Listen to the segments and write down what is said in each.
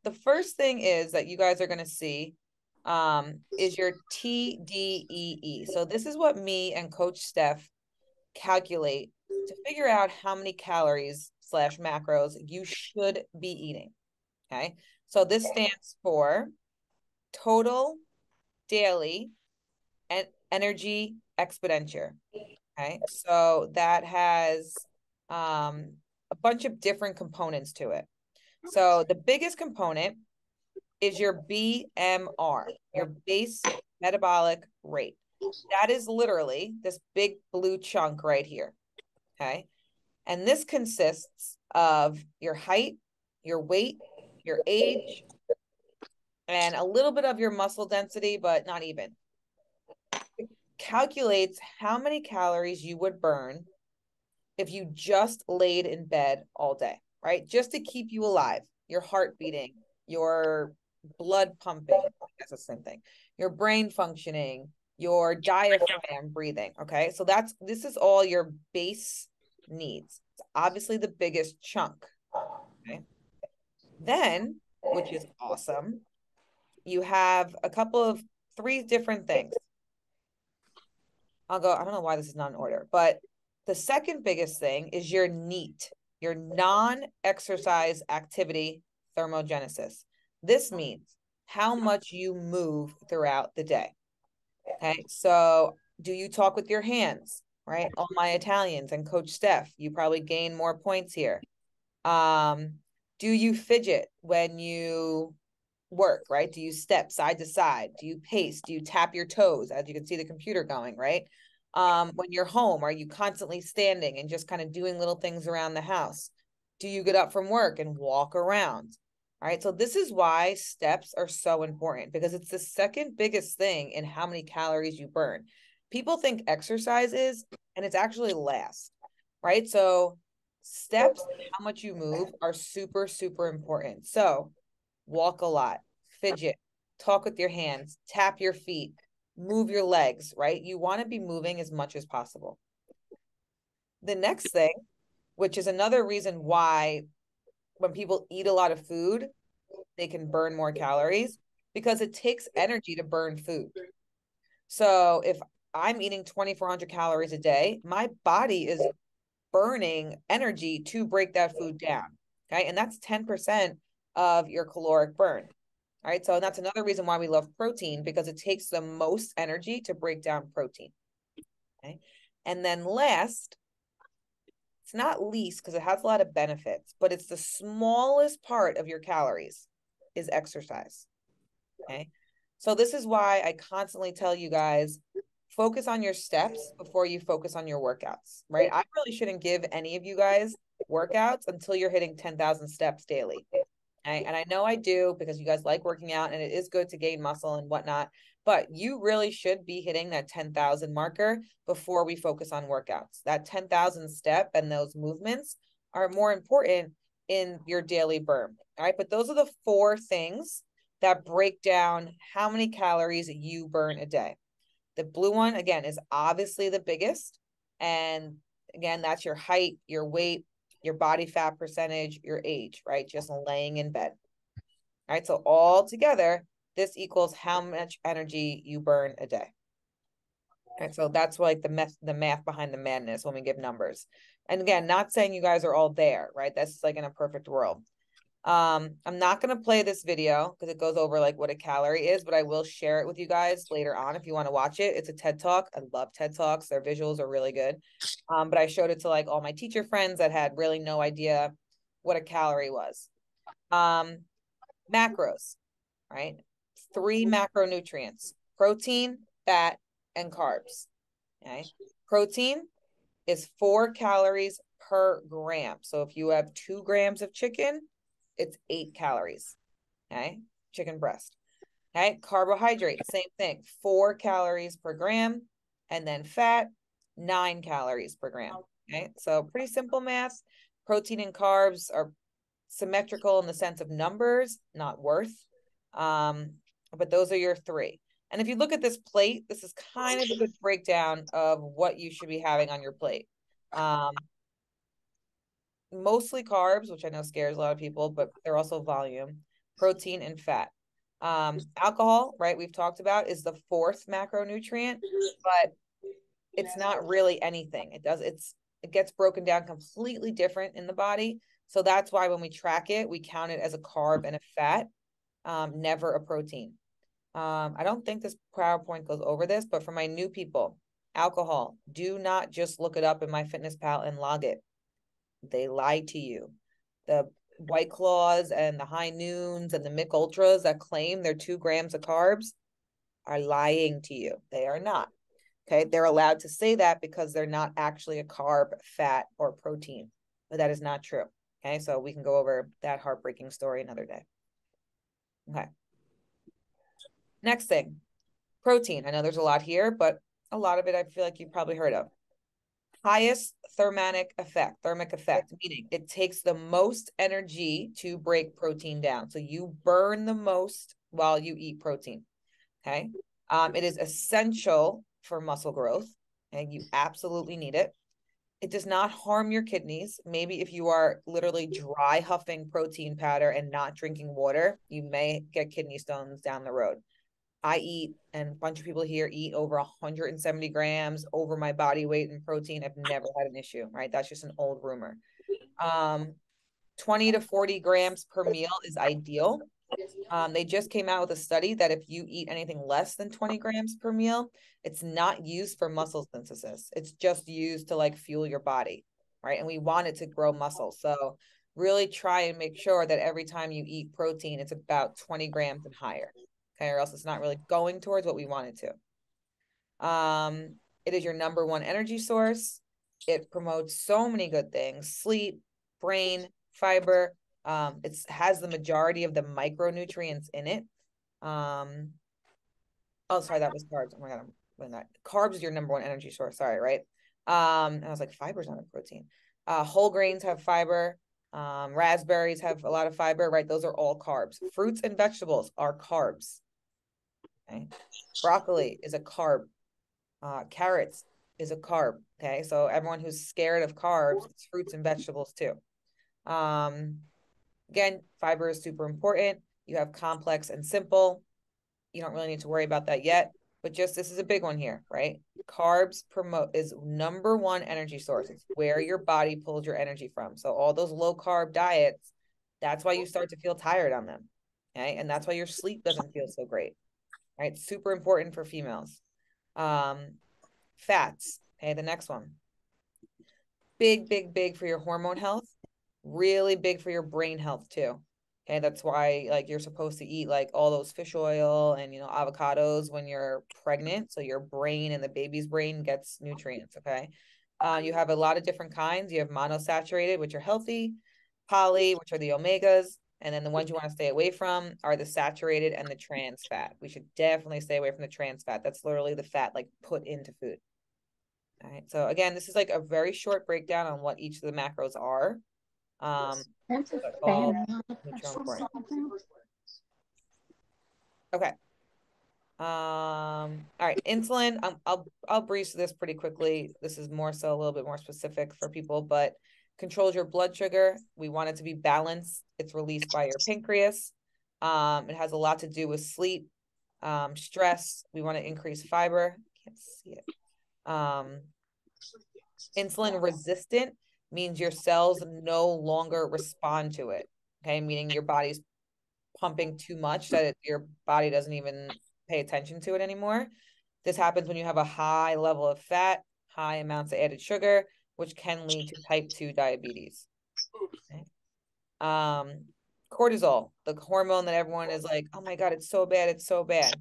the first thing is that you guys are going to see is your TDEE. So this is what me and Coach Steph calculate to figure out how many calories slash macros you should be eating. Okay. So this stands for total daily and energy expenditure. Okay. So that has a bunch of different components to it. So the biggest component is your BMR, your base metabolic rate. That is literally this big blue chunk right here. Okay. And this consists of your height, your weight, your age, and a little bit of your muscle density, but not even. It calculates how many calories you would burn if you just laid in bed all day, right? Just to keep you alive, your heart beating, your blood pumping, that's the same thing, your brain functioning, your diaphragm breathing. Okay. So this is all your base needs. It's obviously the biggest chunk. Okay. Then, which is awesome, you have a couple of three different things. I don't know why this is not in order, but the second biggest thing is your NEAT, your non-exercise activity thermogenesis. This means how much you move throughout the day. Okay. So do you talk with your hands, right? All my Italians and Coach Steph, you probably gain more points here. Do you fidget when you work, right? Do you step side to side? Do you pace? Do you tap your toes? As you can see the computer going, right? When you're home, are you constantly standing and just kind of doing little things around the house? Do you get up from work and walk around? All right. So this is why steps are so important, because it's the second biggest thing in how many calories you burn. People think exercise is, and it's actually last, right? So steps, how much you move are super, super important. So walk a lot, fidget, talk with your hands, tap your feet, move your legs, right? You want to be moving as much as possible. The next thing, which is another reason why when people eat a lot of food, they can burn more calories, because it takes energy to burn food. So if I'm eating 2,400 calories a day, my body is burning energy to break that food down. Okay. And that's 10% of your caloric burn. All right. So that's another reason why we love protein, because it takes the most energy to break down protein. Okay. And then last, it's not least because it has a lot of benefits, but it's the smallest part of your calories is exercise. Okay. So this is why I constantly tell you guys, focus on your steps before you focus on your workouts, right? I really shouldn't give any of you guys workouts until you're hitting 10,000 steps daily. Okay? And I know I do, because you guys like working out and it is good to gain muscle and whatnot, but you really should be hitting that 10,000 marker before we focus on workouts. That 10,000 step and those movements are more important in your daily burn. All right. But those are the four things that break down how many calories you burn a day. The blue one, again, is obviously the biggest. And again, that's your height, your weight, your body fat percentage, your age, right? Just laying in bed. All right. So all together, this equals how much energy you burn a day. All right. So that's like the math behind the madness when we give numbers. And again, not saying you guys are all there, right? That's like in a perfect world. I'm not going to play this video because it goes over like what a calorie is, but I will share it with you guys later on if you want to watch it. It's a TED Talk. I love TED Talks. Their visuals are really good. But I showed it to like all my teacher friends that had really no idea what a calorie was. Macros, right? 3 macronutrients: protein, fat, and carbs. Okay. Protein is 4 calories per gram. So if you have 2 grams of chicken, it's 8 calories. Okay. Chicken breast. Okay. Carbohydrate, same thing, 4 calories per gram. And then fat, 9 calories per gram. Okay. So pretty simple math. Protein and carbs are symmetrical in the sense of numbers, not worth. But those are your 3. And if you look at this plate, this is kind of a good breakdown of what you should be having on your plate. Mostly carbs, which I know scares a lot of people, but they're also volume. protein, and fat. Alcohol, right, we've talked about, is the fourth macronutrient, but it's not really anything. It gets broken down completely different in the body. So that's why when we track it, we count it as a carb and a fat, never a protein. I don't think this PowerPoint goes over this, but for my new people, alcohol, do not just look it up in MyFitnessPal and log it. They lie to you. The White Claws and the High Noons and the Mick Ultras that claim they're 2 grams of carbs are lying to you. They are not. Okay. They're allowed to say that because they're not actually a carb, fat, or protein, but that is not true. Okay. So we can go over that heartbreaking story another day. Okay. Next thing, protein. I know there's a lot here, but a lot of it I feel like you've probably heard of. Highest thermic effect, meaning it takes the most energy to break protein down. So you burn the most while you eat protein. Okay. It is essential for muscle growth, and you absolutely need it. It does not harm your kidneys. Maybe if you are literally dry huffing protein powder and not drinking water, you may get kidney stones down the road. I eat, and a bunch of people here eat over 170 grams over my body weight in protein. I've never had an issue, right? That's just an old rumor. 20 to 40 grams per meal is ideal. They just came out with a study that if you eat anything less than 20 grams per meal, it's not used for muscle synthesis. It's just used to like fuel your body, right? And we want it to grow muscle. So really try and make sure that every time you eat protein, it's about 20 grams and higher. Okay, or else it's not really going towards what we want it to. It is your number one energy source. It promotes so many good things: sleep, brain, fiber. It has the majority of the micronutrients in it. Oh, sorry, that was carbs. Oh my God, carbs is your number one energy source. Sorry, right? And I was like, fiber's not a protein. Whole grains have fiber. Raspberries have a lot of fiber, right? Those are all carbs. Fruits and vegetables are carbs. Okay. Broccoli is a carb. Carrots is a carb. Okay. So everyone who's scared of carbs, it's fruits and vegetables too. Again, fiber is super important. You have complex and simple. You don't really need to worry about that yet, but just this is a big one here, right? Carbs is number one energy source. It's where your body pulls your energy from. So all those low carb diets, that's why you start to feel tired on them. Okay. And that's why your sleep doesn't feel so great. Right? Super important for females. Fats. Okay, the next one. Big, big, big for your hormone health. Really big for your brain health too. Okay, that's why like you're supposed to eat like all those fish oil and avocados when you're pregnant, so your brain and the baby's brain gets nutrients. Okay, you have a lot of different kinds. You have monosaturated, which are healthy, poly, which are the omegas, and then the ones you want to stay away from are the saturated and the trans fat. We should definitely stay away from the trans fat. That's literally the fat like put into food. All right. So again, this is like a very short breakdown on what each of the macros are. All okay. All right, insulin. I'll breeze through this pretty quickly. This is more so a little bit more specific for people, but controls your blood sugar. We want it to be balanced. It's released by your pancreas. It has a lot to do with sleep, stress. We want to increase fiber. Can't see it. Insulin resistant means your cells no longer respond to it. Okay, meaning your body's pumping too much that your body doesn't even pay attention to it anymore. This happens when you have a high level of fat, high amounts of added sugar, which can lead to type 2 diabetes. Okay. Cortisol, the hormone that everyone is like, oh my God, it's so bad, it's so bad.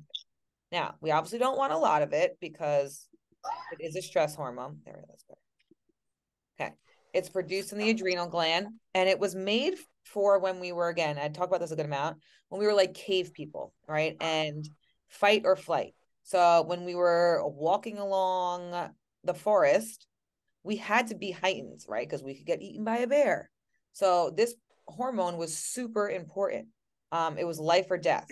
Now, we obviously don't want a lot of it because it is a stress hormone. There it is. Okay. It's produced in the adrenal gland, and it was made for when we were, again, I talk about this a good amount, when we were like cave people, right? And fight or flight. So when we were walking along the forest, we had to be heightened, right? Because we could get eaten by a bear. So this hormone was super important. It was life or death.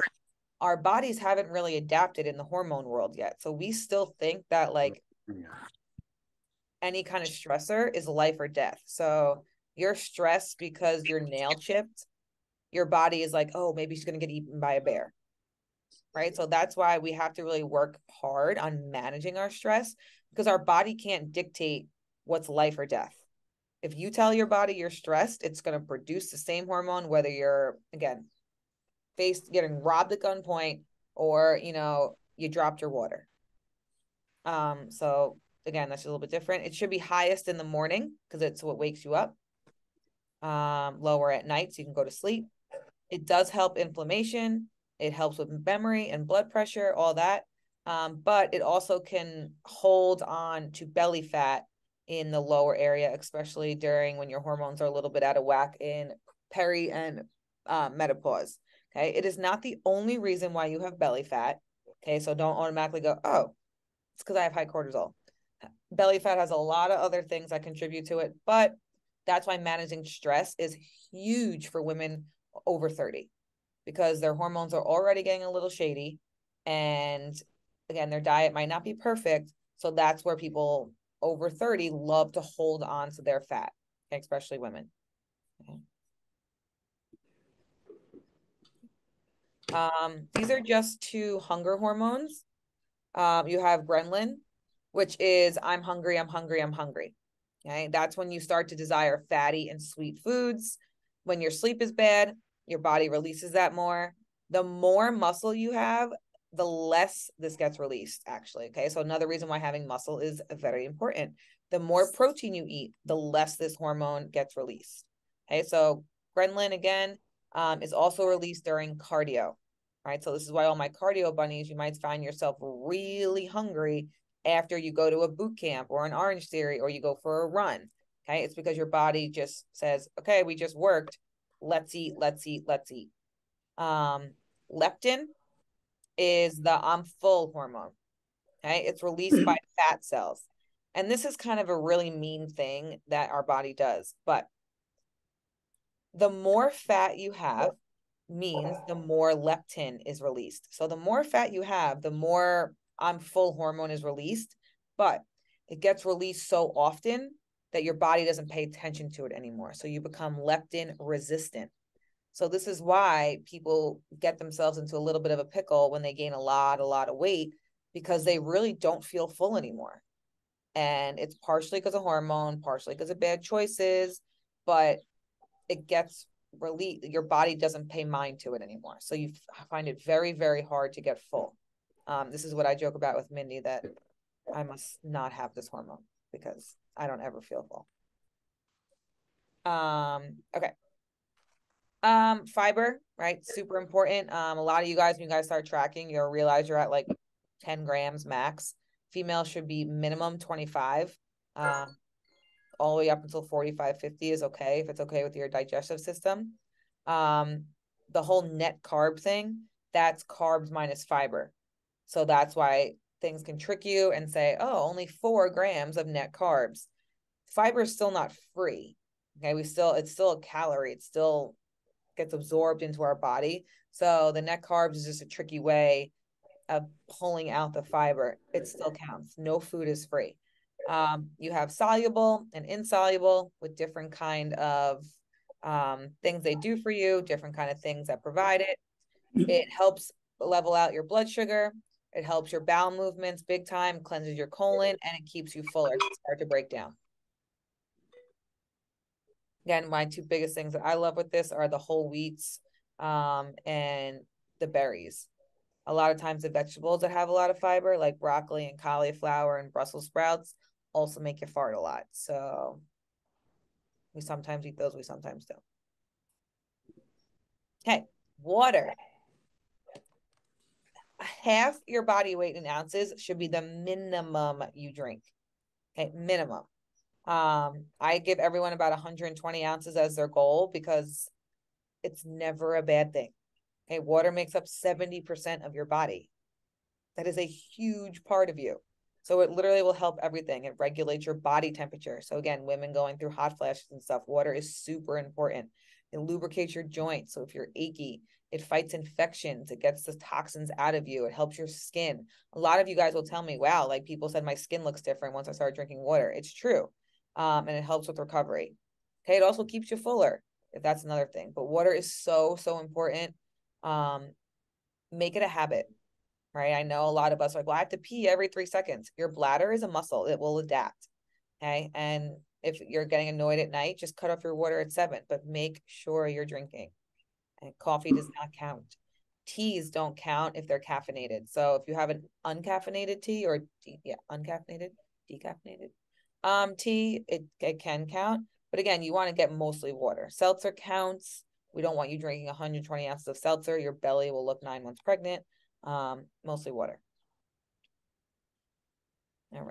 Our bodies haven't really adapted in the hormone world yet. So we still think that like any kind of stressor is life or death. So you're stressed because your nail chipped, your body is like, oh, maybe she's going to get eaten by a bear. Right. So that's why we have to really work hard on managing our stress, because our body can't dictate what's life or death. If you tell your body you're stressed, it's going to produce the same hormone, whether you're, again, getting robbed at gunpoint or, you dropped your water. So again, that's a little bit different. It should be highest in the morning because it's what wakes you up. Lower at night so you can go to sleep. It does help inflammation. It helps with memory and blood pressure, all that. But it also can hold on to belly fat in the lower area, especially during when your hormones are a little bit out of whack in peri and menopause. Okay. It is not the only reason why you have belly fat. Okay. So don't automatically go, oh, it's because I have high cortisol. Belly fat has a lot of other things that contribute to it, but that's why managing stress is huge for women over 30, because their hormones are already getting a little shady. And again, their diet might not be perfect. So that's where people over 30 love to hold on to their fat, especially women. Okay. These are just 2 hunger hormones. You have ghrelin, which is I'm hungry, I'm hungry, I'm hungry. Okay, that's when you start to desire fatty and sweet foods. When your sleep is bad, your body releases that more. The more muscle you have, the less this gets released, actually. Okay, so another reason why having muscle is very important. The more protein you eat, the less this hormone gets released. Okay, so ghrelin, again, is also released during cardio. Right, so this is why all my cardio bunnies, you might find yourself really hungry after you go to a boot camp or an Orange Theory or you go for a run. Okay, it's because your body just says, okay, we just worked, let's eat, let's eat, let's eat. Leptin is the I'm full hormone. Okay, it's released by fat cells. And this is kind of a really mean thing that our body does, but the more fat you have means the more leptin is released. So the more fat you have, the more I'm full hormone is released, but it gets released so often that your body doesn't pay attention to it anymore. So you become leptin resistant. So this is why people get themselves into a little bit of a pickle when they gain a lot of weight, because they really don't feel full anymore. And it's partially because of hormone, partially because of bad choices, but it gets released. Your body doesn't pay mind to it anymore. So you find it very, very hard to get full. This is what I joke about with Mindy, that I must not have this hormone because I don't ever feel full. Okay. Fiber, right? Super important. A lot of you guys, when you guys start tracking, you'll realize you're at like 10 grams max. Female should be minimum 25. All the way up until 45, 50 is okay if it's okay with your digestive system. The whole net carb thing, that's carbs minus fiber. So that's why things can trick you and say, oh, only 4 grams of net carbs. Fiber is still not free. Okay, it's still a calorie. It still gets absorbed into our body. So the net carbs is just a tricky way of pulling out the fiber. It still counts. No food is free. You have soluble and insoluble with different kind of things they do for you, different kind of things that provide it. It helps level out your blood sugar. It helps your bowel movements big time, cleanses your colon, and it keeps you fuller. It's hard to break down. Again, my 2 biggest things that I love with this are the whole wheats and the berries. A lot of times the vegetables that have a lot of fiber, like broccoli and cauliflower and Brussels sprouts, also make you fart a lot. So we sometimes eat those, we sometimes don't. Okay, water. Half your body weight in ounces should be the minimum you drink. Okay, minimum. I give everyone about 120 ounces as their goal because it's never a bad thing. Okay, water makes up 70% of your body. That is a huge part of you. So it literally will help everything. It regulates your body temperature. So again, women going through hot flashes and stuff, water is super important. It lubricates your joints. So if you're achy, it fights infections. It gets the toxins out of you. It helps your skin. A lot of you guys will tell me, wow, like people said my skin looks different once I started drinking water. It's true. And it helps with recovery. Okay, it also keeps you fuller. if that's another thing. But water is so, so important. Make it a habit, right? I know a lot of us are like, well, I have to pee every 3 seconds. Your bladder is a muscle. It will adapt. Okay. And if you're getting annoyed at night, just cut off your water at 7, but make sure you're drinking. And coffee does not count. Teas don't count if they're caffeinated. So if you have an uncaffeinated tea or uncaffeinated, decaffeinated tea, it can count. But again, you want to get mostly water. Seltzer counts. We don't want you drinking 120 ounces of seltzer. Your belly will look 9 months pregnant. Mostly water. All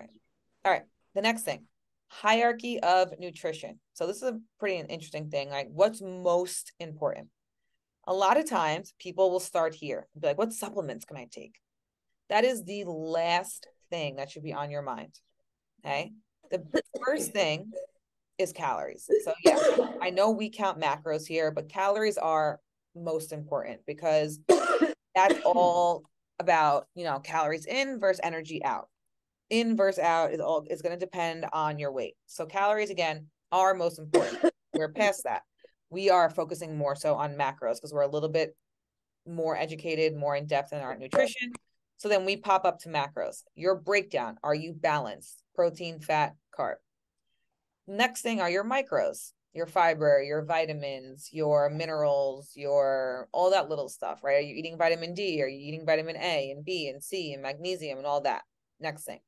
right. The next thing, hierarchy of nutrition. So this is a pretty interesting thing. Like, what's most important? A lot of times people will start here and be like, what supplements can I take? That is the last thing that should be on your mind. Okay. The first thing is calories. So yeah, I know we count macros here, but calories are most important because that's all about, calories in versus energy out. In versus out is going to depend on your weight. So calories, again, are most important. We're past that. We are focusing more so on macros because we're a little bit more educated, more in depth in our nutrition. So then we pop up to macros. Your breakdown, are you balanced? Protein, fat, carb. Next thing are your micros, your fiber, your vitamins, your minerals, your all that little stuff, right? Are you eating vitamin D? Are you eating vitamin A and B and C and magnesium and all that? Next thing.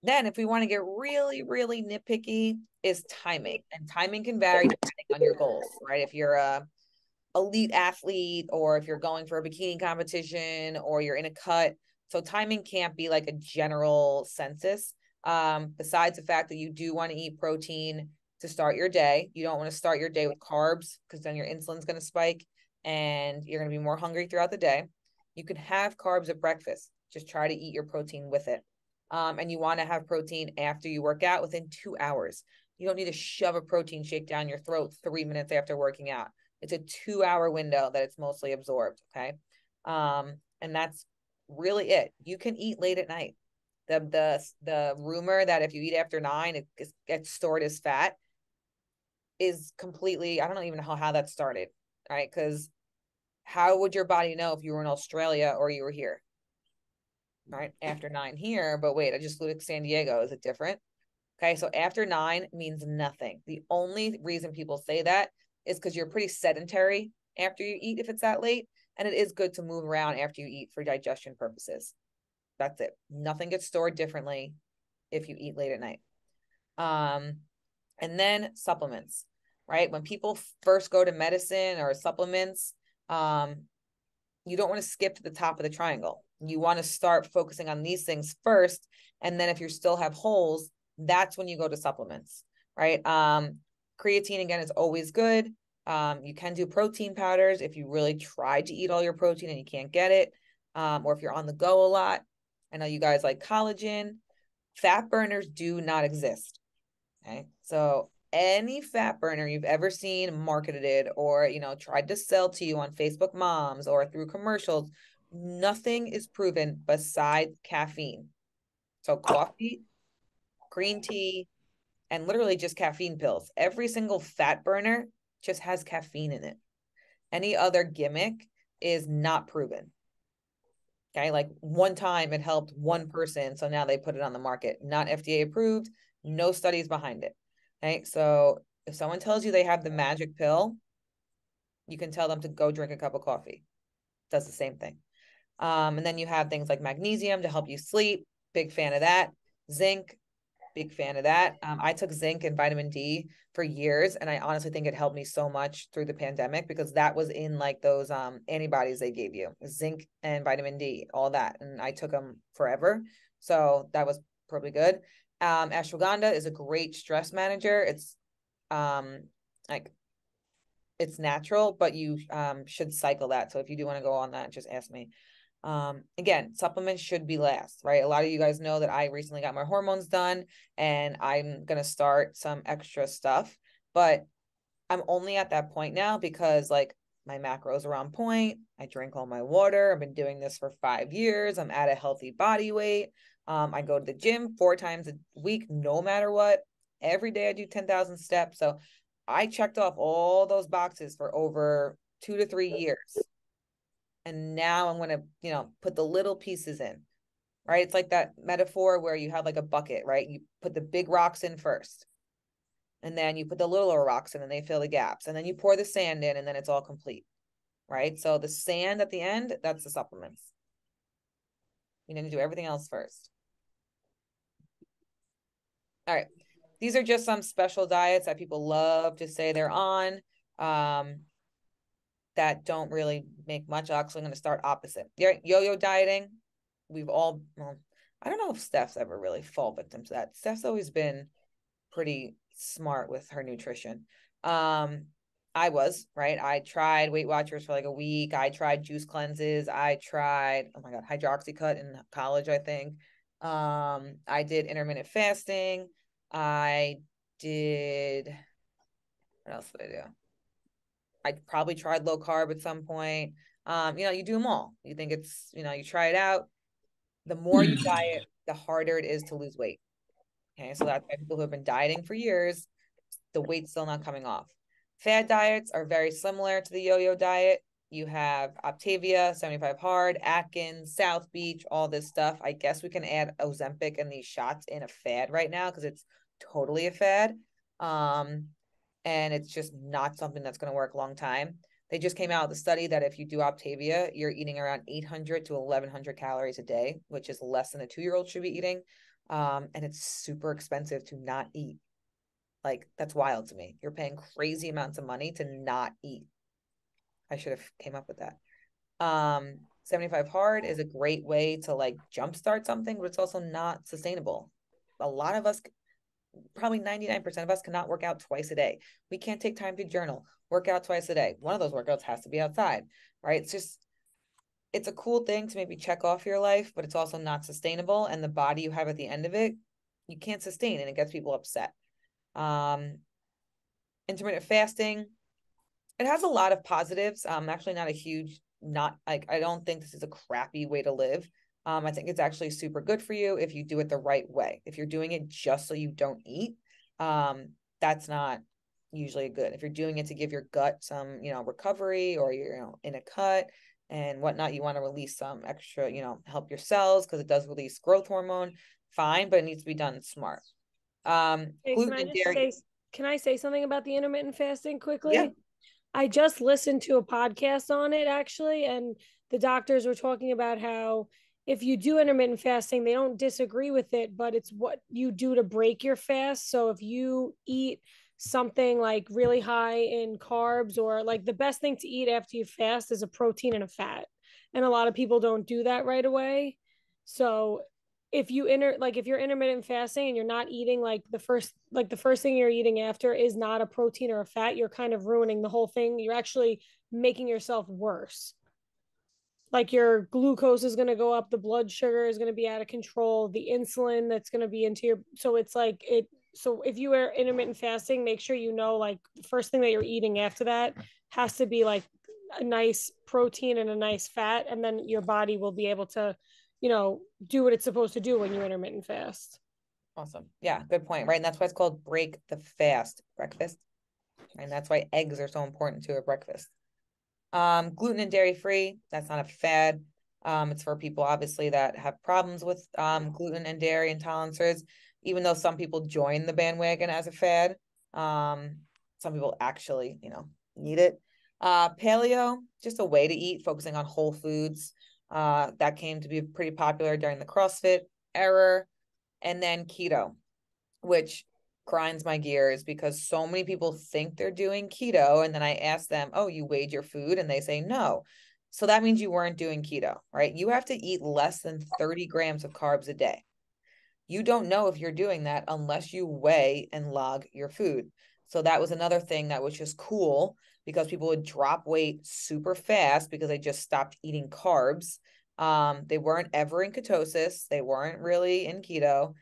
Then if we want to get really, really nitpicky is timing. And timing can vary depending on your goals, right? If you're a elite athlete or if you're going for a bikini competition or you're in a cut. So timing can't be like a general census. Besides the fact that you do want to eat protein to start your day. You don't want to start your day with carbs because then your insulin's going to spike and you're going to be more hungry throughout the day. You can have carbs at breakfast. Just try to eat your protein with it. And you want to have protein after you work out within 2 hours. You don't need to shove a protein shake down your throat 3 minutes after working out. It's a 2-hour window that it's mostly absorbed. Okay. And that's really it. You can eat late at night. The rumor that if you eat after 9, it gets stored as fat is completely, I don't even know how that started. Right. Because how would your body know if you were in Australia or you were here? Right. After 9 here, but wait, I just flew to San Diego. Is it different? Okay. So after 9 means nothing. The only reason people say that is because you're pretty sedentary after you eat if it's that late. And it is good to move around after you eat for digestion purposes. That's it. Nothing gets stored differently if you eat late at night. And then supplements, right? When people first go to medicine or supplements, you don't want to skip to the top of the triangle. You want to start focusing on these things first. And then if you still have holes, that's when you go to supplements, right? Creatine, again, is always good. You can do protein powders if you really try to eat all your protein and you can't get it. Or if you're on the go a lot. I know you guys like collagen. Fat burners do not exist. Okay. So any fat burner you've ever seen marketed or, tried to sell to you on Facebook Moms or through commercials, nothing is proven besides caffeine. So coffee, green tea, and literally just caffeine pills. Every single fat burner just has caffeine in it. Any other gimmick is not proven. Okay. Like one time it helped one person. So now they put it on the market, not FDA approved, no studies behind it. Okay. So if someone tells you they have the magic pill, you can tell them to go drink a cup of coffee. Does the same thing. And then you have things like magnesium to help you sleep. Big fan of that. Zinc, big fan of that. I took zinc and vitamin D for years, and I honestly think it helped me so much through the pandemic because that was in like those antibodies they gave you, zinc and vitamin D, all that, and I took them forever, so that was probably good. Ashwagandha is a great stress manager. It's like it's natural, but you should cycle that. So if you do want to go on that, just ask me. Again, supplements should be last, right? A lot of you guys know that I recently got my hormones done and I'm going to start some extra stuff, but I'm only at that point now because like my macros are on point. I drink all my water. I've been doing this for 5 years. I'm at a healthy body weight. I go to the gym 4 times a week, no matter what. Every day I do 10,000 steps. So I checked off all those boxes for over 2 to 3 years. And now I'm going to, you know, put the little pieces in, right? It's like that metaphor where you have like a bucket, right? You put the big rocks in first, and then you put the littler rocks in and they fill the gaps. And then you pour the sand in and then it's all complete, right? So the sand at the end, that's the supplements. You need to do everything else first. All right. These are just some special diets that people love to say they're on, that don't really make much. Actually, I'm going to start opposite. Yo-yo dieting. We've all, well, I don't know if Steph's ever really fall victim to that. Steph's always been pretty smart with her nutrition. I was, right? I tried Weight Watchers for like a week. I tried juice cleanses. I tried, oh my God, Hydroxycut in college, I think. I did intermittent fasting. I did, what else did I do? I probably tried low carb at some point. You know, you do them all. You think it's, you know, you try it out. The more you diet, the harder it is to lose weight. Okay. So that's why people who have been dieting for years, the weight's still not coming off. Fad diets are very similar to the yo-yo diet. You have Optavia, 75 Hard, Atkins, South Beach, all this stuff. I guess we can add Ozempic and these shots in a fad right now because it's totally a fad. And it's just not something that's going to work a long time. They just came out with a study that if you do Optavia, you're eating around 800 to 1100 calories a day, which is less than a 2-year-old should be eating. And it's super expensive to not eat. Like, that's wild to me. You're paying crazy amounts of money to not eat. I should have came up with that. 75 Hard is a great way to like jumpstart something, but it's also not sustainable. A lot of us, probably 99% of us, cannot work out twice a day. We can't take time to journal, work out twice a day. One of those workouts has to be outside, right? It's a cool thing to maybe check off your life, but it's also not sustainable. And the body you have at the end of it, you can't sustain, and it gets people upset. Intermittent fasting, it has a lot of positives. Actually not a huge, not like, I don't think this is a crappy way to live. I think it's actually super good for you if you do it the right way. If you're doing it just so you don't eat, that's not usually good. If you're doing it to give your gut some, you know, recovery, or you're, you know, in a cut and whatnot, you want to release some extra, you know, help your cells because it does release growth hormone, fine, but it needs to be done smart. Hey, Gluten and dairy. can I say something about the intermittent fasting Yeah. quickly? I just listened to a podcast on it actually, and the doctors were talking about how if you do intermittent fasting, they don't disagree with it, but it's what you do to break your fast. So if you eat something like really high in carbs, or like the best thing to eat after you fast is a protein and a fat. And a lot of people don't do that right away. So if you if you're intermittent fasting and you're not eating like the first thing you're eating after is not a protein or a fat, you're kind of ruining the whole thing. You're actually making yourself worse. Like your glucose is going to go up, the blood sugar is going to be out of control, the insulin that's going to be into your, so it's like it, so if you are intermittent fasting, make sure you know like the first thing that you're eating after that has to be like a nice protein and a nice fat, and then your body will be able to, you know, do what it's supposed to do when you intermittent fast. Awesome. Yeah, good point. Right. And that's why it's called break the fast breakfast. And that's why eggs are so important to a breakfast. Gluten and dairy free, that's not a fad. It's for people obviously that have problems with gluten and dairy intolerances, even though some people join the bandwagon as a fad. Some people actually, you know, need it. Paleo, just a way to eat, focusing on whole foods. That came to be pretty popular during the CrossFit era. And then keto, which grinds my gears because so many people think they're doing keto. And then I ask them, oh, you weighed your food? And they say no. So that means you weren't doing keto, right? You have to eat less than 30 grams of carbs a day. You don't know if you're doing that unless you weigh and log your food. So that was another thing that was just cool because people would drop weight super fast because they just stopped eating carbs. They weren't ever in ketosis. They weren't really in keto.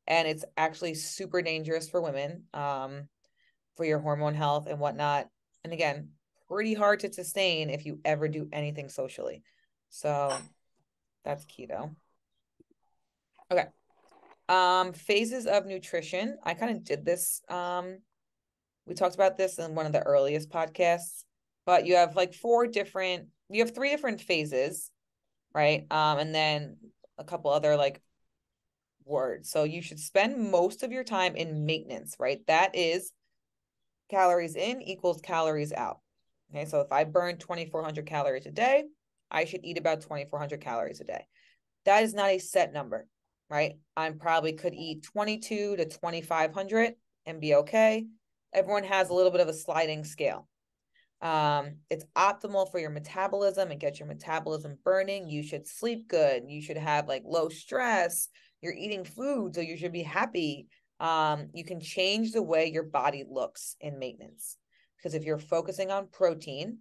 And it's actually super dangerous for women, for your hormone health and whatnot. And again, pretty hard to sustain if you ever do anything socially. So that's keto. Okay. Phases of nutrition. I kind of did this We talked about this in one of the earliest podcasts, but you have like three different phases, right? And then a couple other like words. So you should spend most of your time in maintenance, right? That is calories in equals calories out. Okay, so if I burn 2,400 calories a day, I should eat about 2,400 calories a day. That is not a set number, right? I probably could eat 22 to 2,500 and be okay. Everyone has a little bit of a sliding scale. It's optimal for your metabolism and get your metabolism burning. You should sleep good. You should have like low stress. You're eating food, so you should be happy. You can change the way your body looks in maintenance, because if you're focusing on protein,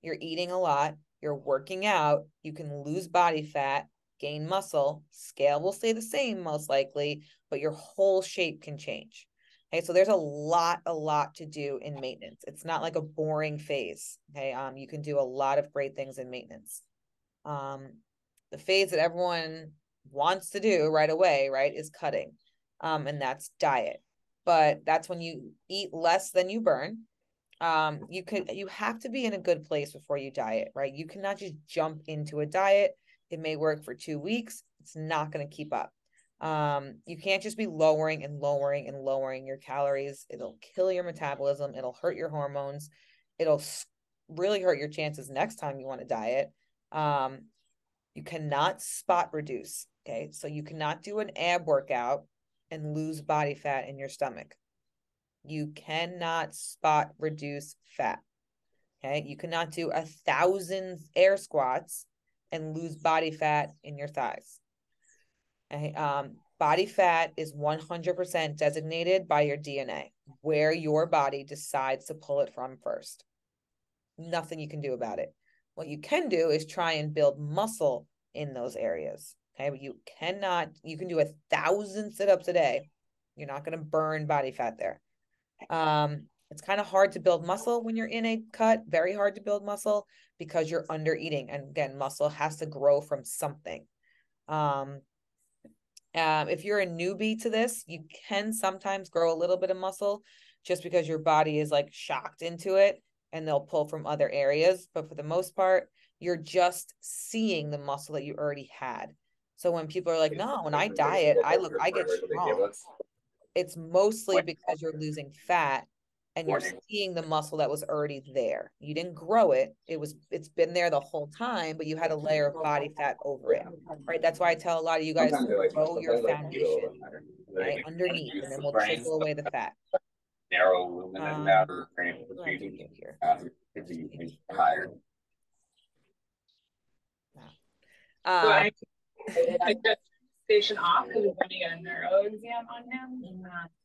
you're eating a lot, you're working out, you can lose body fat, gain muscle, scale will stay the same most likely, but your whole shape can change. Okay, so there's a lot to do in maintenance. It's not like a boring phase. Okay, you can do a lot of great things in maintenance. The phase that everyone wants to do right away, right, is cutting, and that's diet. But that's when you eat less than you burn. You have to be in a good place before you diet, right? You cannot just jump into a diet. It may work for 2 weeks. It's not going to keep up. You can't just be lowering and lowering and lowering your calories. It'll kill your metabolism. It'll hurt your hormones. It'll really hurt your chances next time you want to diet. You cannot spot reduce. Okay, so you cannot do an ab workout and lose body fat in your stomach. You cannot spot reduce fat. Okay, you cannot do 1,000 air squats and lose body fat in your thighs. Okay, body fat is 100% designated by your DNA, where your body decides to pull it from first. Nothing you can do about it. What you can do is try and build muscle in those areas. Okay, but you can do 1,000 sit-ups a day. You're not going to burn body fat there. It's kind of hard to build muscle when you're in a cut, very hard to build muscle because you're under eating. And again, muscle has to grow from something. If you're a newbie to this, you can sometimes grow a little bit of muscle just because your body is like shocked into it and they'll pull from other areas. But for the most part, you're just seeing the muscle that you already had. So when people are like, no, when I diet, I get strong. It's mostly because you're losing fat and you're seeing the muscle that was already there. You didn't grow it. It's been there the whole time, but you had a layer of body fat over it, right? That's why I tell a lot of you guys to grow your foundation, okay, underneath, and then we'll chisel away the fat. Narrow lumen matter frame here. Higher. I just station off because we're running a neuro exam on him.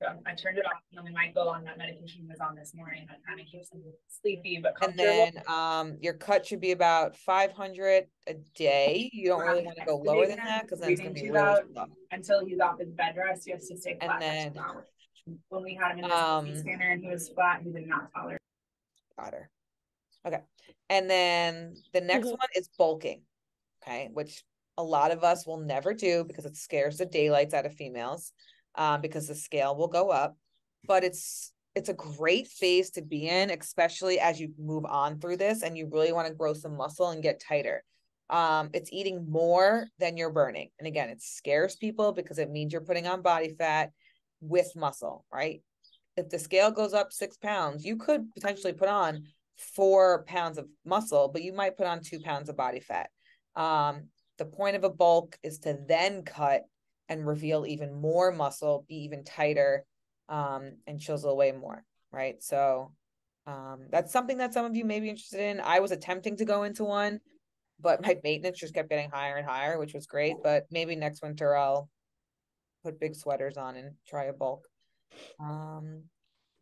So I turned it off and we might go on that medication he was on this morning. That kind of keeps him sleepy but comfortable. And then your cut should be about 500 a day. You don't really want to go lower than that because then it's going to be really slow. Until he's off his bed rest, he has to stay flat. And then when we had him in the scanner and he was flat, he did not tolerate water. Okay. And then the next one is bulking. Okay, which a lot of us will never do because it scares the daylights out of females, because the scale will go up. But it's a great phase to be in, especially as you move on through this and you really want to grow some muscle and get tighter. It's eating more than you're burning. And again, it scares people because it means you're putting on body fat with muscle, right? If the scale goes up 6 pounds, you could potentially put on 4 pounds of muscle, but you might put on 2 pounds of body fat. The point of a bulk is to then cut and reveal even more muscle, be even tighter, and chisel away more, right? So that's something that some of you may be interested in. I was attempting to go into one, but my maintenance just kept getting higher and higher, which was great. But maybe next winter I'll put big sweaters on and try a bulk. And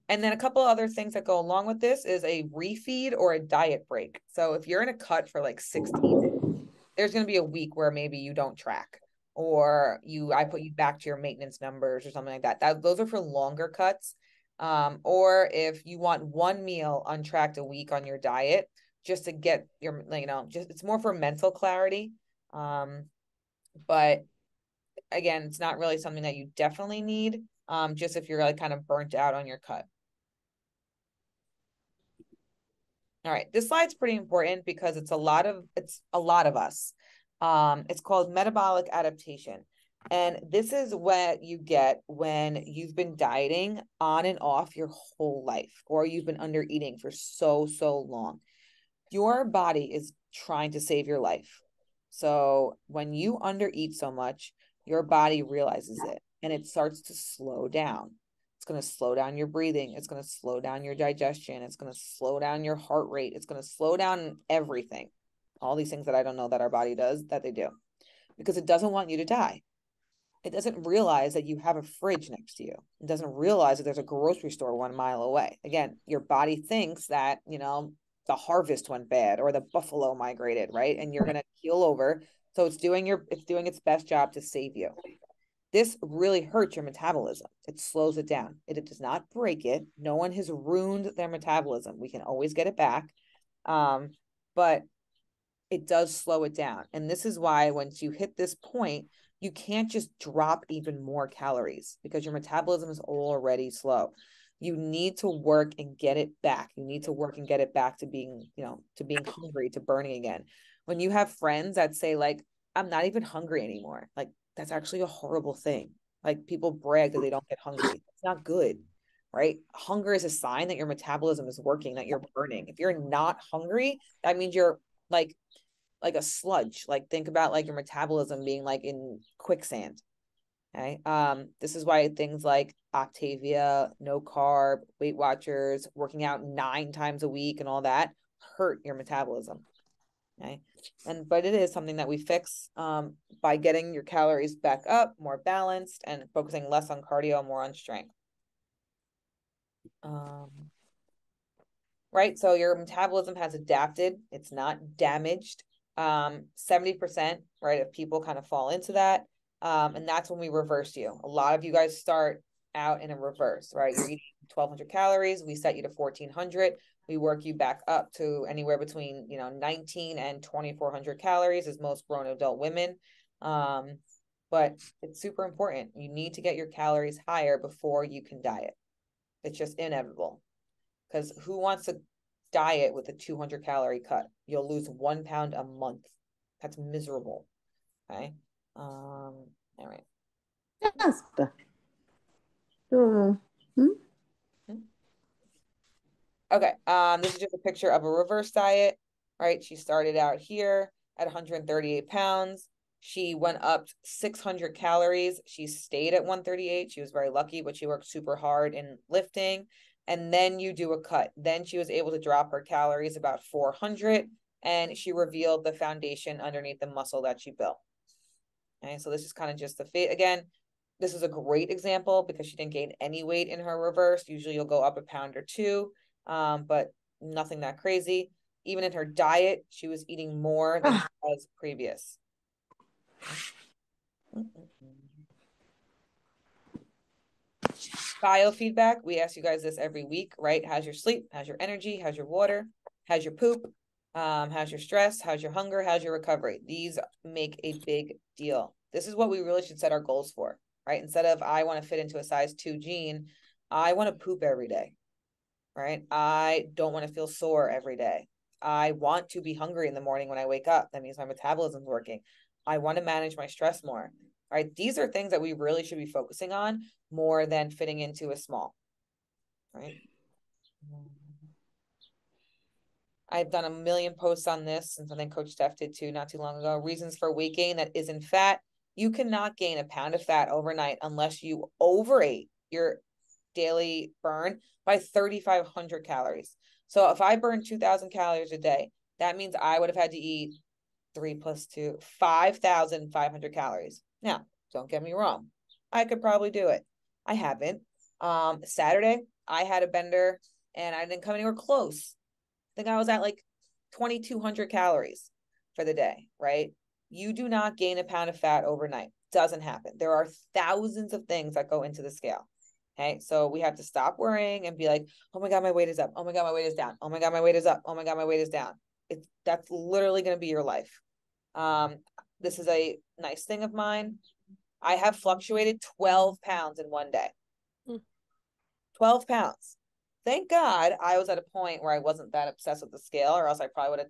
then a couple other things that go along with this is a refeed or a diet break. So if you're in a cut for like 16, there's going to be a week where maybe you don't track, or I put you back to your maintenance numbers or something like that. Those are for longer cuts. Or if you want one meal untracked a week on your diet, just to get your, it's more for mental clarity. But again, it's not really something that you definitely need. Just if you're like kind of burnt out on your cut. All right. This slide's pretty important because it's a lot of us. It's called metabolic adaptation. And this is what you get when you've been dieting on and off your whole life, or you've been under eating for so long. Your body is trying to save your life. So when you undereat so much, your body realizes it and it starts to slow down. It's going to slow down your breathing. It's going to slow down your digestion. It's going to slow down your heart rate. It's going to slow down everything. All these things that I don't know that our body does, that they do, because it doesn't want you to die. It doesn't realize that you have a fridge next to you. It doesn't realize that there's a grocery store 1 mile away. Again, your body thinks that, the harvest went bad or the buffalo migrated, right? And you're going to keel over. So it's doing its best job to save you. This really hurts your metabolism. It slows it down. It does not break it. No one has ruined their metabolism. We can always get it back. But it does slow it down. And this is why once you hit this point, you can't just drop even more calories because your metabolism is already slow. You need to work and get it back. You need to work and get it back to being, to being hungry, to burning again. When you have friends that say like, I'm not even hungry anymore, like that's actually a horrible thing. Like people brag that they don't get hungry. It's not good, right? Hunger is a sign that your metabolism is working, that you're burning. If you're not hungry, that means you're like a sludge. Like think about like your metabolism being like in quicksand. Okay. This is why things like Octavia, no carb, Weight Watchers, working out 9 times a week and all that hurt your metabolism. Okay. But it is something that we fix by getting your calories back up, more balanced, and focusing less on cardio, more on strength. Right. So your metabolism has adapted. It's not damaged. 70%, right, of people kind of fall into that. And that's when we reverse you. A lot of you guys start out in a reverse, right? You're eating 1,200 calories. We set you to 1,400. We work you back up to anywhere between, 19 and 2,400 calories as most grown adult women. But it's super important. You need to get your calories higher before you can diet. It's just inevitable. Because who wants to diet with a 200 calorie cut? You'll lose 1 pound a month. That's miserable. Okay. All right. Yes. Okay. This is just a picture of a reverse diet, right? She started out here at 138 pounds. She went up 600 calories. She stayed at 138. She was very lucky, but she worked super hard in lifting. And then you do a cut. Then she was able to drop her calories about 400, and she revealed the foundation underneath the muscle that she built. Okay, so this is kind of just the fit. Again, this is a great example because she didn't gain any weight in her reverse. Usually you'll go up a pound or 2, but nothing that crazy. Even in her diet, she was eating more than she was previous. Biofeedback. We ask you guys this every week, right? How's your sleep? How's your energy? How's your water? How's your poop? How's your stress? How's your hunger? How's your recovery? These make a big deal. This is what we really should set our goals for, right? Instead of I want to fit into a size 2 jean, I want to poop every day, right? I don't want to feel sore every day. I want to be hungry in the morning when I wake up. That means my metabolism's working. I want to manage my stress more, right? These are things that we really should be focusing on more than fitting into a small, right? I've done a million posts on this, and something Coach Steph did too not too long ago. Reasons for weight gain that isn't fat. You cannot gain a pound of fat overnight unless you overate your daily burn by 3,500 calories. So if I burn 2,000 calories a day, that means I would have had to eat 3 + 2, 5,500 calories. Now, don't get me wrong. I could probably do it. I haven't. Saturday, I had a bender and I didn't come anywhere close. I think I was at like 2,200 calories for the day, right? You do not gain a pound of fat overnight. Doesn't happen. There are thousands of things that go into the scale. Okay. So we have to stop worrying and be like, oh my God, my weight is up. Oh my God, my weight is down. Oh my God, my weight is up. Oh my God, my weight is down. That's literally going to be your life. This is a nice thing of mine. I have fluctuated 12 pounds in one day. 12 pounds. thank God I was at a point where I wasn't that obsessed with the scale, or else I probably would have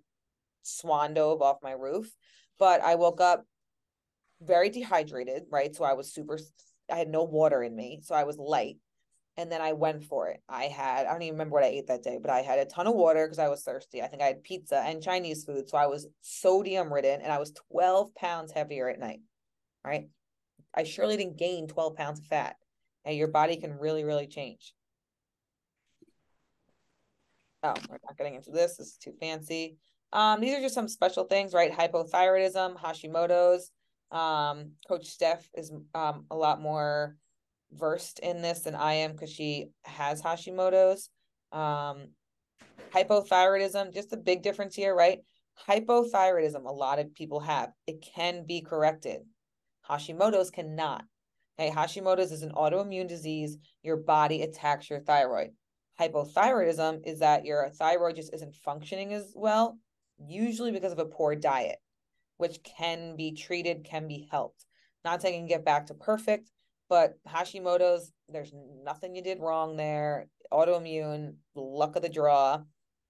swan dove off my roof. But I woke up very dehydrated, right? So I had no water in me. So I was light. And then I went for it. I don't even remember what I ate that day, but I had a ton of water because I was thirsty. I think I had pizza and Chinese food. So I was sodium ridden and I was 12 pounds heavier at night, right? I surely didn't gain 12 pounds of fat. And your body can really, really change. Oh, we're not getting into this. This is too fancy. These are just some special things, right? Hypothyroidism, Hashimoto's. Coach Steph is a lot more versed in this than I am because she has Hashimoto's. Hypothyroidism, just a big difference here, right? Hypothyroidism, a lot of people have. It can be corrected. Hashimoto's cannot. Okay, Hashimoto's is an autoimmune disease. Your body attacks your thyroid. Hypothyroidism is that your thyroid just isn't functioning as well, usually because of a poor diet, which can be treated, can be helped. Not saying you can get back to perfect, but Hashimoto's, there's nothing you did wrong there. Autoimmune, luck of the draw.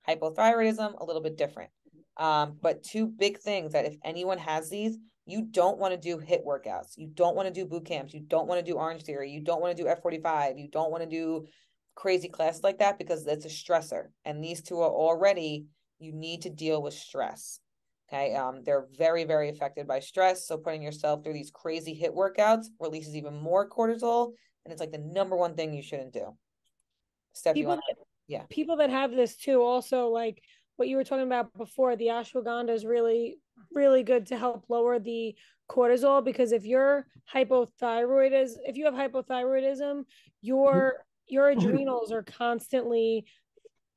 Hypothyroidism, a little bit different. But two big things that if anyone has these, you don't want to do HIIT workouts. You don't want to do boot camps. You don't want to do Orange Theory. You don't want to do F45. You don't want to do crazy classes like that because it's a stressor. And these two are already, you need to deal with stress. Okay. They're very, very affected by stress. So putting yourself through these crazy HIIT workouts releases even more cortisol. And it's like the number one thing you shouldn't do. Steph, People that have this too, also like what you were talking about before, the ashwagandha is really, really good to help lower the cortisol, because if you have hypothyroidism, your adrenals are constantly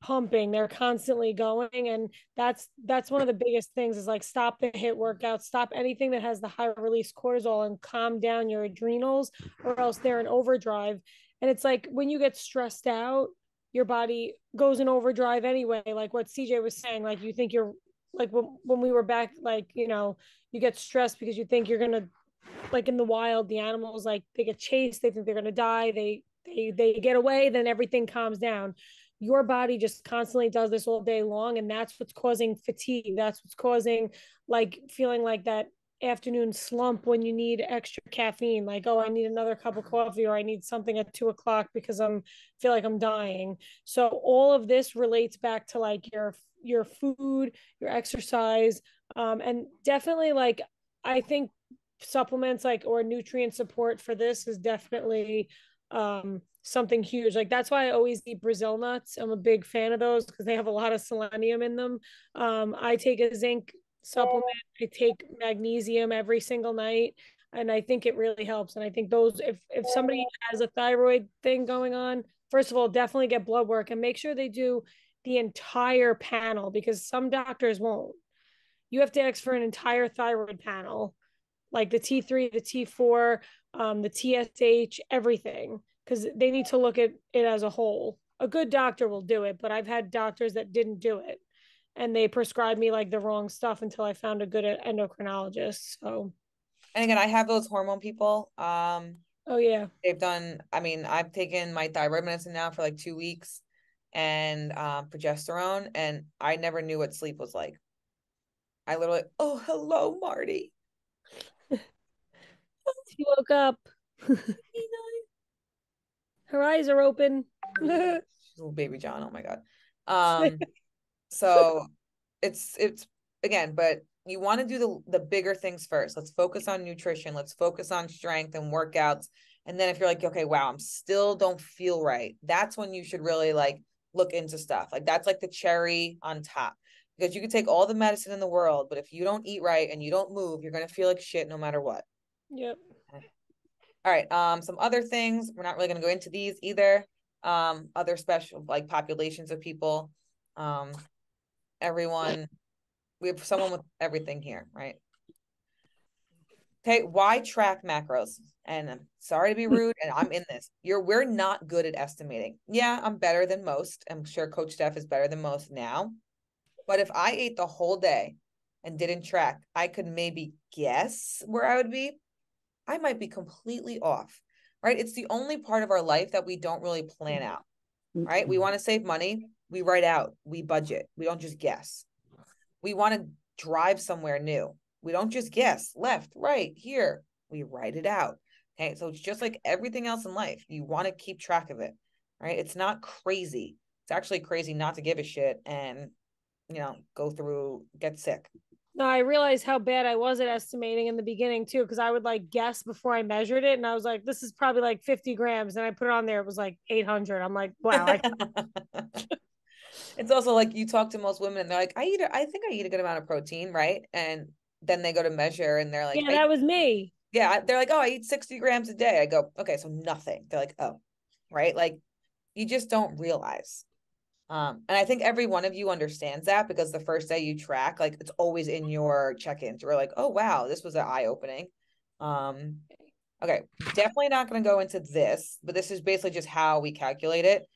pumping, they're constantly going, and that's one of the biggest things is like stop the HIIT workout, stop anything that has the high release cortisol, and calm down your adrenals, or else they're in overdrive. And it's like when you get stressed out, your body goes in overdrive anyway, like what CJ was saying, like you think you're like when we were back, like you get stressed because you think you're gonna, like in the wild, the animals, like they get chased, they think they're gonna die, they get away, then everything calms down. Your body just constantly does this all day long, and that's what's causing fatigue, that's what's causing like feeling like that afternoon slump when you need extra caffeine, like, oh, I need another cup of coffee, or I need something at 2 o'clock because feel like I'm dying. So all of this relates back to like your food, your exercise, and definitely like I think supplements like or nutrient support for this is definitely something huge. Like that's why I always eat Brazil nuts. I'm a big fan of those because they have a lot of selenium in them. I take a zinc supplement. I take magnesium every single night, and I think it really helps. And I think those, if somebody has a thyroid thing going on, first of all, definitely get blood work and make sure they do the entire panel, because some doctors won't. You have to ask for an entire thyroid panel, like the T3, the T4, the TSH, everything, because they need to look at it as a whole. A good doctor will do it, but I've had doctors that didn't do it, and they prescribed me like the wrong stuff until I found a good endocrinologist. So, and again, I have those hormone people. oh yeah, I've taken my thyroid medicine now for like 2 weeks, and progesterone, and I never knew what sleep was like. I literally, oh, hello, Marty. She woke up. Her eyes are open. Little baby John, oh my God. So it's again, but you want to do the bigger things first. Let's focus on nutrition. Let's focus on strength and workouts. And then if you're like, okay, wow, I'm still don't feel right, that's when you should really like look into stuff. Like that's like the cherry on top. Because you can take all the medicine in the world, but if you don't eat right and you don't move, you're gonna feel like shit no matter what. Yep. All right. Some other things. We're not really gonna go into these either. Other special like populations of people. Everyone, we have someone with everything here, right? Okay, why track macros? And I'm sorry to be rude, and I'm in this. We're not good at estimating. Yeah, I'm better than most. I'm sure Coach Steph is better than most now. But if I ate the whole day and didn't track, I could maybe guess where I would be. I might be completely off, right? It's the only part of our life that we don't really plan out. right? We want to save money. We write out, we budget. We don't just guess. We want to drive somewhere new. We don't just guess left, right, here. We write it out. Okay. So it's just like everything else in life. You want to keep track of it, right? It's not crazy. It's actually crazy not to give a shit and, get sick. No, I realized how bad I was at estimating in the beginning too, because I would like guess before I measured it, and I was like, "This is probably like 50 grams," and I put it on there. It was like 800. I'm like, "Wow." It's also like you talk to most women, and they're like, I think I eat a good amount of protein, right? And then they go to measure, and they're like, Yeah, that was me. Yeah, they're like, oh, I eat 60 grams a day. I go, okay, so nothing. They're like, oh, right? Like, you just don't realize. And I think every one of you understands that, because the first day you track, like, it's always in your check-ins. You're like, oh wow, this was an eye-opening. Okay, definitely not going to go into this, but this is basically just how we calculate it.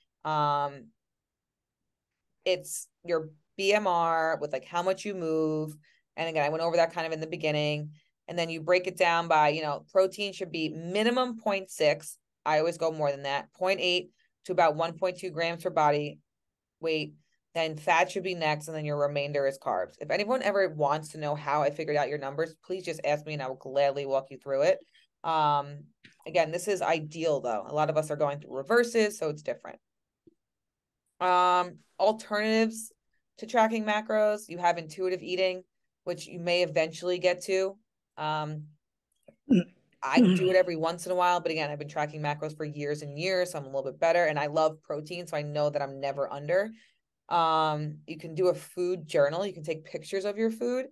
It's your BMR with like how much you move. And again, I went over that kind of in the beginning. And then you break it down by, protein should be minimum 0.6. I always go more than that, 0.8 to about 1.2 grams per body weight. Then fat should be next. And then your remainder is carbs. If anyone ever wants to know how I figured out your numbers, please just ask me and I will gladly walk you through it. Again, this is ideal though. A lot of us are going through reverses, so it's different. Alternatives to tracking macros, you have intuitive eating, which you may eventually get to. I do it every once in a while, but again, I've been tracking macros for years and years, so I'm a little bit better, and I love protein, so I know that I'm never under. You can do a food journal. You can take pictures of your food.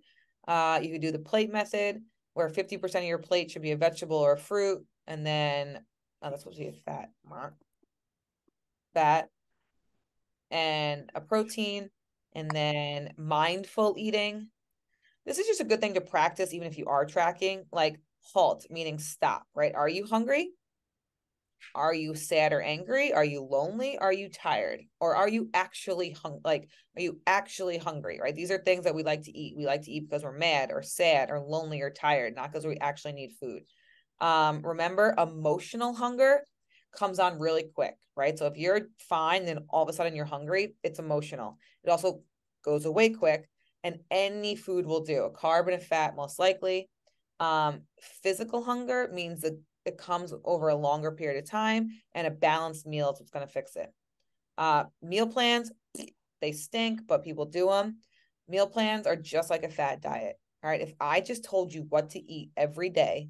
You could do the plate method, where 50% of your plate should be a vegetable or a fruit, and then that's supposed to be a fat and a protein, and then mindful eating. This is just a good thing to practice, even if you are tracking. Like, halt, meaning stop, right? Are you hungry? Are you sad or angry? Are you lonely? Are you tired? Or are you actually are you actually hungry, right? These are things that we like to eat. We like to eat because we're mad or sad or lonely or tired, not because we actually need food. Remember, emotional hunger comes on really quick, right? So if you're fine, then all of a sudden you're hungry, it's emotional. It also goes away quick, and any food will do. A carb and a fat, most likely. Physical hunger means that it comes over a longer period of time, and a balanced meal is what's going to fix it. Meal plans, they stink, but people do them. Meal plans are just like a fad diet. All right. If I just told you what to eat every day,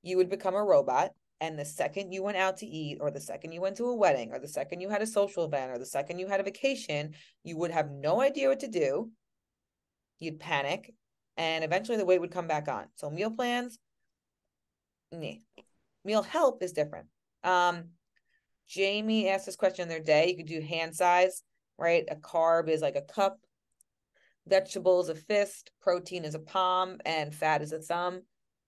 you would become a robot. And the second you went out to eat, or the second you went to a wedding, or the second you had a social event, or the second you had a vacation, you would have no idea what to do. You'd panic, and eventually the weight would come back on. So meal plans, meal help is different. Jamie asked this question the other day. You could do hand size, right? A carb is like a cup, vegetable is a fist, protein is a palm, and fat is a thumb.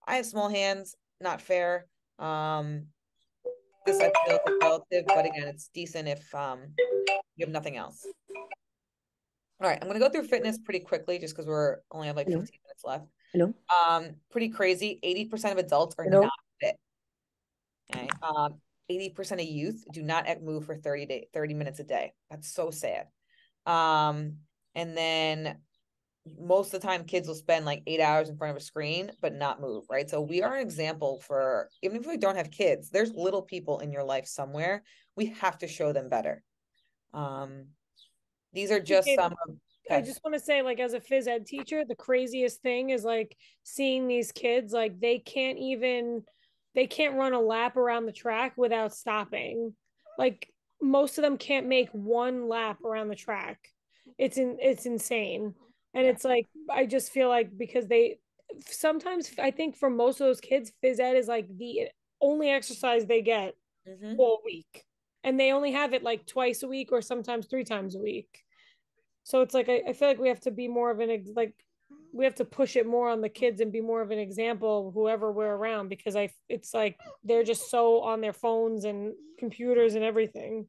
I have small hands, not fair. This I feel is relative, but again, it's decent if you have nothing else. All right, I'm gonna go through fitness pretty quickly, just because we're only have like 15 minutes left. Pretty crazy. 80% of adults are not fit. Okay. 80% of youth do not move for 30 minutes a day. That's so sad. And then most of the time kids will spend like 8 hours in front of a screen but not move, right? So we are an example for, even if we don't have kids, there's little people in your life somewhere. We have to show them better. These are just some of, I just want to say, like, as a phys ed teacher, the craziest thing is like seeing these kids, like they can't run a lap around the track without stopping. Like, most of them can't make one lap around the track. It's insane. And it's like, I just feel like, because sometimes I think for most of those kids, phys ed is like the only exercise they get all week. And they only have it like twice a week or sometimes 3 times a week. So it's like, I feel like we have to be more of we have to push it more on the kids and be more of an example, whoever we're around, because it's like, they're just so on their phones and computers and everything.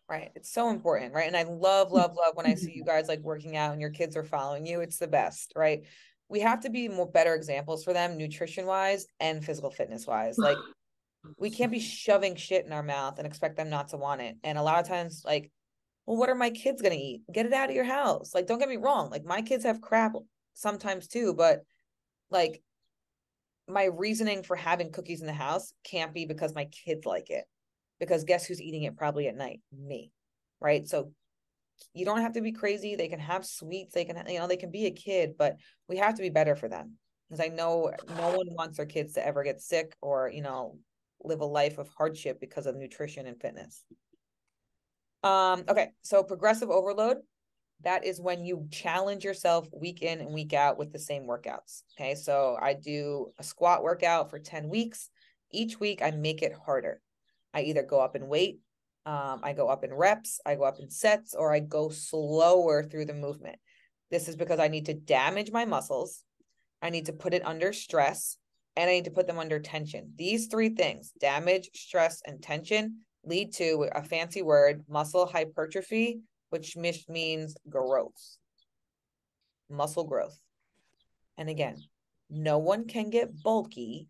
Right. It's so important, right? And I love when I see you guys like working out and your kids are following you. It's the best, right? We have to be better examples for them, nutrition wise and physical fitness wise. Like, we can't be shoving shit in our mouth and expect them not to want it. And a lot of times, like, well, what are my kids going to eat? Get it out of your house. Like, don't get me wrong. Like, my kids have crap sometimes too, but like, my reasoning for having cookies in the house can't be because my kids like it, because guess who's eating it probably at night? Me. Right. So you don't have to be crazy. They can have sweets. They can, they can be a kid, but we have to be better for them, because I know no one wants their kids to ever get sick or, live a life of hardship because of nutrition and fitness. Okay. So progressive overload, that is when you challenge yourself week in and week out with the same workouts. Okay. So I do a squat workout for 10 weeks. Each week I make it harder. I either go up in weight, I go up in reps, I go up in sets, or I go slower through the movement. This is because I need to damage my muscles. I need to put it under stress, and I need to put them under tension. These three things, damage, stress, and tension, lead to a fancy word, muscle hypertrophy, which means growth, muscle growth. And again, no one can get bulky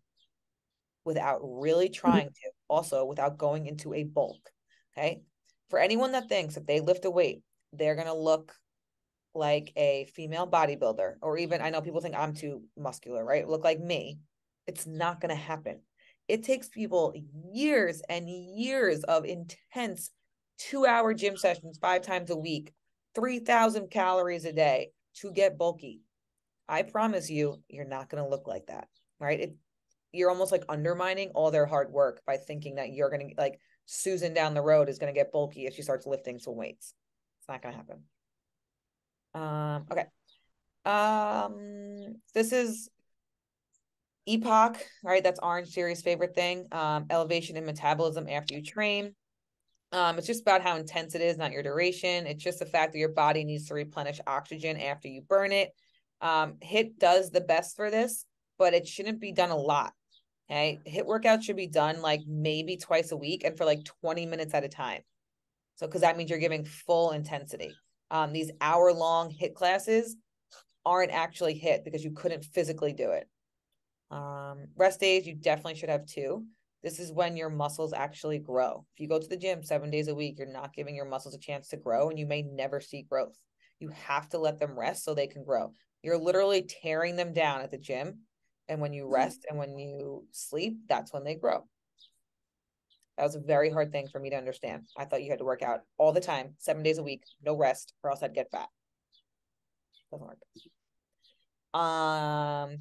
without really trying to, also without going into a bulk. Okay. For anyone that thinks if they lift a weight, they're going to look like a female bodybuilder, or even, I know people think I'm too muscular, right? Look like me. It's not going to happen. It takes people years and years of intense 2-hour gym sessions 5 times a week, 3,000 calories a day to get bulky. I promise you, you're not going to look like that, right? You're almost like undermining all their hard work by thinking that you're going to, like, Susan down the road is going to get bulky if she starts lifting some weights. It's not going to happen. Okay. This is EPOC, right? That's Orange Theory's favorite thing. Elevation in metabolism after you train. It's just about how intense it is, not your duration. It's just the fact that your body needs to replenish oxygen after you burn it. HIIT does the best for this, but it shouldn't be done a lot. Okay. HIIT workouts should be done like maybe twice a week and for like 20 minutes at a time. So, because that means you're giving full intensity. These hour-long HIIT classes aren't actually HIIT because you couldn't physically do it. Rest days, you definitely should have 2. This is when your muscles actually grow. If you go to the gym 7 days a week, you're not giving your muscles a chance to grow, and you may never see growth. You have to let them rest so they can grow. You're literally tearing them down at the gym. And when you rest and when you sleep, that's when they grow. That was a very hard thing for me to understand. I thought you had to work out all the time, 7 days a week, no rest, or else I'd get fat. Doesn't work.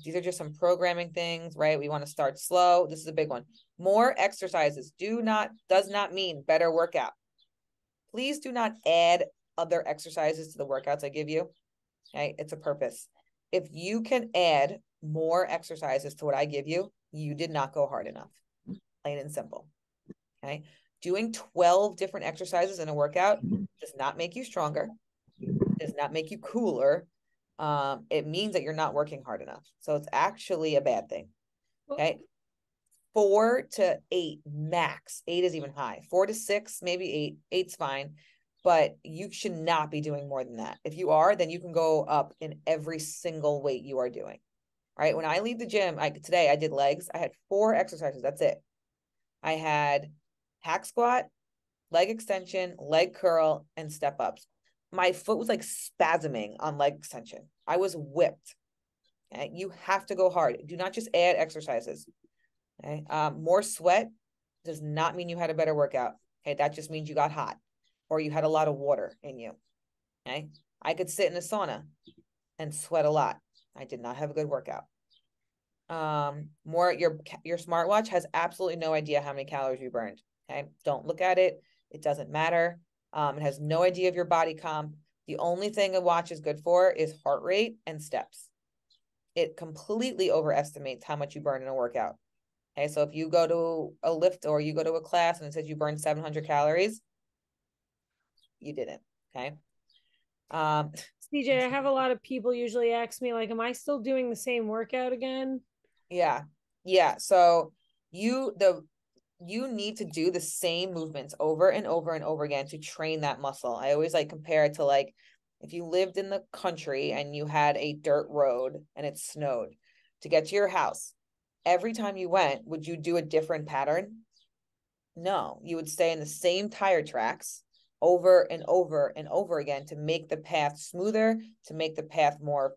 These are just some programming things, right? We want to start slow. This is a big one. More exercises does not mean better workout. Please do not add other exercises to the workouts I give you. Okay, it's a purpose. If you can add more exercises to what I give you, you did not go hard enough. Plain and simple. Okay. Doing 12 different exercises in a workout does not make you stronger, does not make you cooler. It means that you're not working hard enough. So it's actually a bad thing. Okay. 4 to 8 max. 8 is even high. 4 to 6, maybe 8. 8's fine. But you should not be doing more than that. If you are, then you can go up in every single weight you are doing. Right. When I leave the gym, today I did legs. I had 4 exercises. That's it. I had hack squat, leg extension, leg curl, and step ups. My foot was like spasming on leg extension. I was whipped. Okay? You have to go hard. Do not just add exercises. Okay? More sweat does not mean you had a better workout. Okay, that just means you got hot or you had a lot of water in you. Okay, I could sit in a sauna and sweat a lot. I did not have a good workout. Your smartwatch has absolutely no idea how many calories you burned. Okay, don't look at it. It doesn't matter. It has no idea of your body comp. The only thing a watch is good for is heart rate and steps. It completely overestimates how much you burn in a workout. Okay, so if you go to a lift or you go to a class and it says you burned 700 calories, you didn't. Okay. CJ, I have a lot of people usually ask me, like, am I still doing the same workout again? Yeah. Yeah. So you need to do the same movements over and over and over again to train that muscle. I always like compare it to like if you lived in the country and you had a dirt road and it snowed to get to your house. Every time you went, would you do a different pattern? No, you would stay in the same tire tracks over and over and over again to make the path smoother, to make the path more,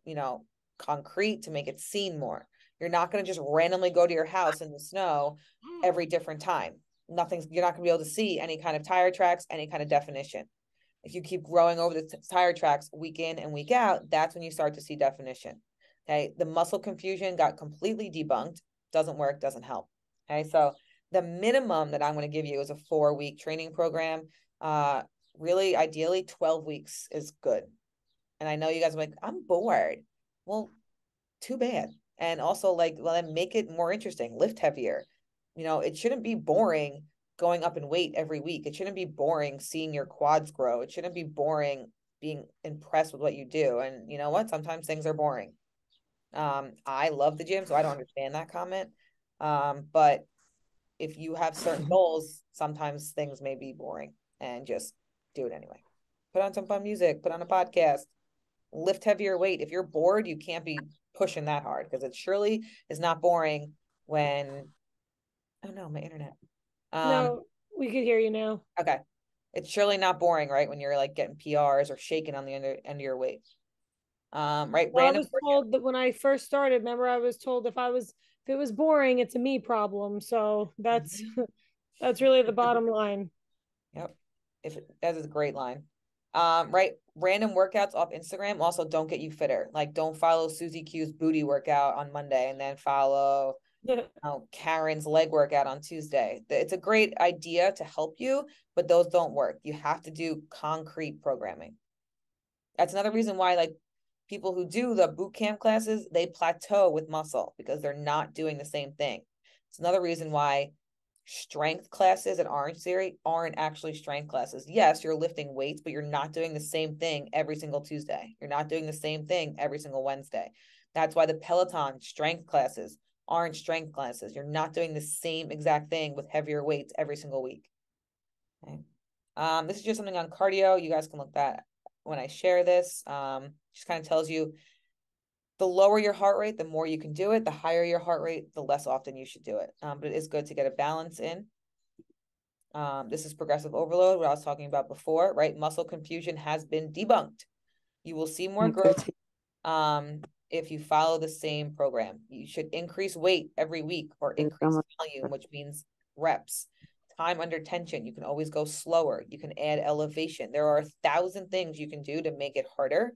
concrete, to make it seen more. You're not going to just randomly go to your house in the snow every different time. You're not going to be able to see any kind of tire tracks, any kind of definition. If you keep growing over the tire tracks week in and week out, that's when you start to see definition. Okay. The muscle confusion got completely debunked. Doesn't work, doesn't help. Okay. So the minimum that I'm going to give you is a 4-week training program. Really, ideally 12 weeks is good. And I know you guys are like, I'm bored. Well, too bad. And also then make it more interesting, lift heavier. It shouldn't be boring going up in weight every week. It shouldn't be boring seeing your quads grow. It shouldn't be boring being impressed with what you do. And you know what? Sometimes things are boring. I love the gym, so I don't understand that comment. But if you have certain goals, sometimes things may be boring, and just do it anyway. Put on some fun music, put on a podcast, lift heavier weight. If you're bored, you can't be pushing that hard, because it surely is not boring when, oh no, my internet. No, we could hear you now. Okay. It's surely not boring, right? When you're like getting PRs or shaking on the end of your weight. Right. Well, I was told that when I first started, remember, I was told if it was boring, it's a me problem. So that's really the bottom line. Yep. That is a great line. Right. Random workouts off Instagram also don't get you fitter. Like, don't follow Susie Q's booty workout on Monday and then follow Karen's leg workout on Tuesday. It's a great idea to help you, but those don't work. You have to do concrete programming. That's another reason why, like, people who do the boot camp classes, they plateau with muscle because they're not doing the same thing. It's another reason why strength classes at Orange Theory aren't actually strength classes. Yes, you're lifting weights, but you're not doing the same thing every single Tuesday. You're not doing the same thing every single Wednesday. That's why the Peloton strength classes aren't strength classes. You're not doing the same exact thing with heavier weights every single week. Okay. This is just something on cardio. You guys can look that when I share this. Just kind of tells you the lower your heart rate, the more you can do it. The higher your heart rate, the less often you should do it. But it is good to get a balance in. This is progressive overload, what I was talking about before, right? Muscle confusion has been debunked. You will see more growth if you follow the same program. You should increase weight every week or increase volume, which means reps. Time under tension, you can always go slower. You can add elevation. There are 1,000 things you can do to make it harder.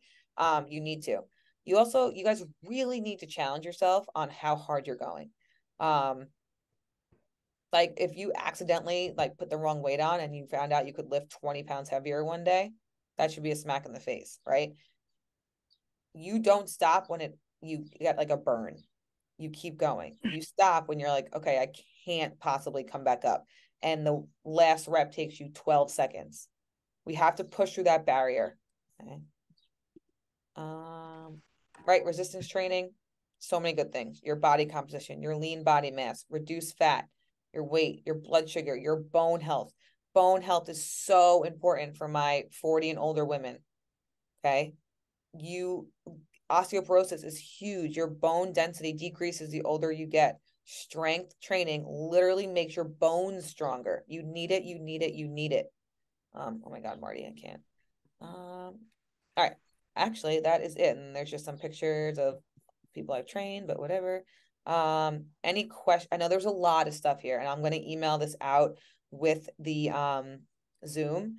You need to. You guys really need to challenge yourself on how hard you're going. Like, if you accidentally put the wrong weight on and you found out you could lift 20 pounds heavier one day, that should be a smack in the face, right? You don't stop when you get like a burn. You keep going. You stop when you're like, okay, I can't possibly come back up. And the last rep takes you 12 seconds. We have to push through that barrier. Okay. Right. Resistance training, so many good things. Your body composition, your lean body mass, reduce fat, your weight, your blood sugar, your bone health. Bone health is so important for my 40 and older women. Okay. Osteoporosis is huge. Your bone density decreases the older you get. Strength training literally makes your bones stronger. You need it. You need it. You need it. Oh my God, Marty, I can't. All right. Actually, that is it. And there's just some pictures of people I've trained, but whatever. Any question? I know there's a lot of stuff here, and I'm going to email this out with the Zoom.